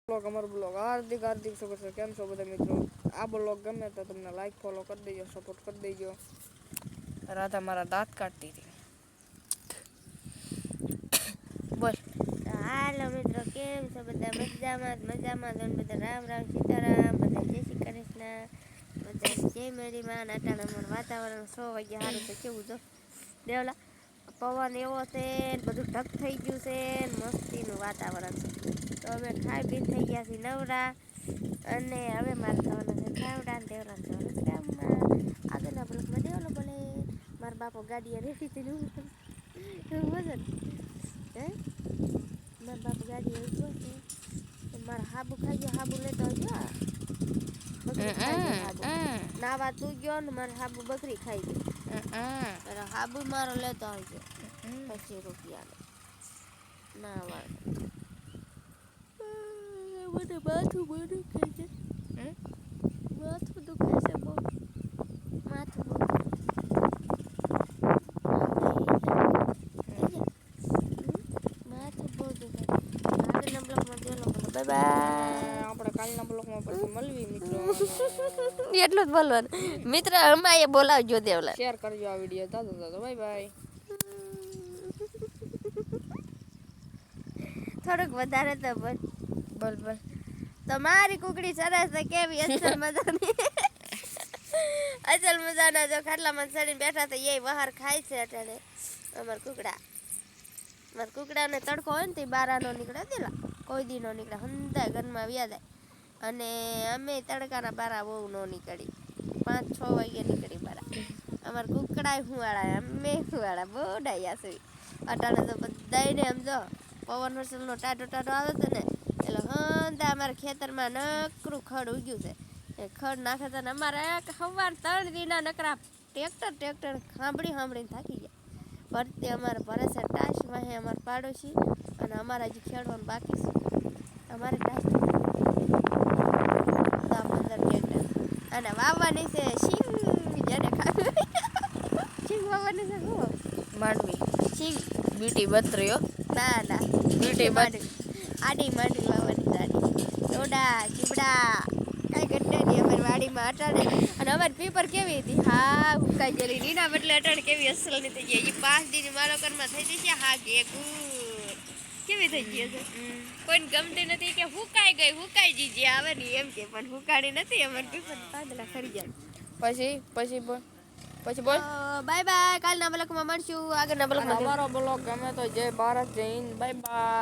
Blog અમારો blog હાર્દિક હાર્દિક સ્વાગત છે. કેમ છો બધા મિત્રો? આ બ્લોગ ગમે તો તમને લાઈક ફોલો કરી દેજો, સપોર્ટ કરી દેજો. રાધા મારા દાંત કાઢતી હતી. બોલ. હાલો મિત્રો, કેમ છો બધા? મજામાં બધા રામ રામ સીતારામ, બધા જય શ્રી કૃષ્ણ, બધા જય મેરીમાં. અટાણામાં વાતાવરણ 6 વાગ્યા સારું તો કેવું જો દેવલા પવન એવો છે, બધું ઢક થઈ ગયું છે, મસ્તીનું વાતાવરણ છે. તો અમે ખાઈ પી થઈ ગયા છીએ નવરા, અને હવે મારે થવાના છે ખાવડા ને દેવલા જવાનું ગામમાં. આગળના બ્લોકમાં દેવલો બોલે મારા બાપો ગાડીએ રેડી થઈને એવું વજન હે મારા બાપુ ગાડી ઉભો છે. મારા હાબુ ખાઈ ગયો, હાબુ લેતો આવજો. બકરી ખાઈ ગયો હાબુ. નાવા તું ગયો ને મારા હાબુ બકરી ખાઈ ગઈ. હાબુ મારો લેતો આવજો 25 રૂપિયાનો નાવા. મને માથું બહુ દુખે છે. માથું દુખે છે બહુ. માથું બહુ બાય બાય. આપણે કાલના બ્લોગમાં પછી મળવી મિત્રો. એટલું જ બોલવાનું મિત્ર. અમારે બોલાવજો દેવલા. શેર કરજો આ વિડીયો. દાદા બાય બાય. થોડુંક વધારે તો બોલ બોલ બોલ. તમારી કુકડી સરસ છે. કેવી અસલ મજાની અસલ મજાના જો ખાટલામાં ચડીને બેઠા તો એ બહાર ખાય છે અટાણે. મારા કુકડાને તડકો હોય ને તે બારાનો નીકળે દેલા, કોઈ દી નો નીકળે, હંધા ઘરમાં વ્યા જાય. અને અમે તડકાના બારા બહુ ન નીકળી, 5-6 વાગે નીકળી બારા. અમારા કુકડા હુંવાળા, અમે હુંવાળા બહુ ડાયા છે. અટાણે તો બધાને આમ જો પવન વરસાદનો ટાટો ટાટો આવે છે ને એટલે હંધા અમારા ખેતરમાં નકરું ખડ ઉગ્યું છે. એ ખડ નાખે છે ને અમારે સવાર 3 દીના નકરા ટ્રેક્ટર સાંભળીને થાકી ગયા. ભરતી અમારે ભરે છે ટાશ વાહે અમારે પાડોશી, અને અમારા હજી ખેડવાનું બાકી છે. અમારે ટાશ 10-15 ટ્રેક્ટર. અને વાવવાની છે સિંગ, જેને ખાવી સિંગ વાવવાની છે. શું માંડવી સિંગ? બીટી બત્રીઓ. ના બીટી માંડવી આડી માંડવી વાવવાની છે. આડી ટોડા ચીબડા કાંઈ ઘટના નહીં અમારી વાડીમાં અટાણે. અને અમારી પેપર કેવી હતી? હા હુકાઈ ગયેલી. નીના બદલે અટાણે કેવી અસલની થઈ ગઈ. 5 દીની માલોકરમાં થઈ જઈ છે. હા કેવી થઈ ગઈ છે. કોઈને ગમતી નથી કે હુકાઈ જીજે આવે ને એમ કે, પણ હુકાડી નથી. અમારી પેપર પાંદડા ખરી જાય. પછી બોલ. Bye bye. કાલના બ્લોકમાં મળશું. આગળના બ્લોકમાં અમારો બ્લોગ ગમે તો જય ભારત, જય હિન્દ. Bye bye.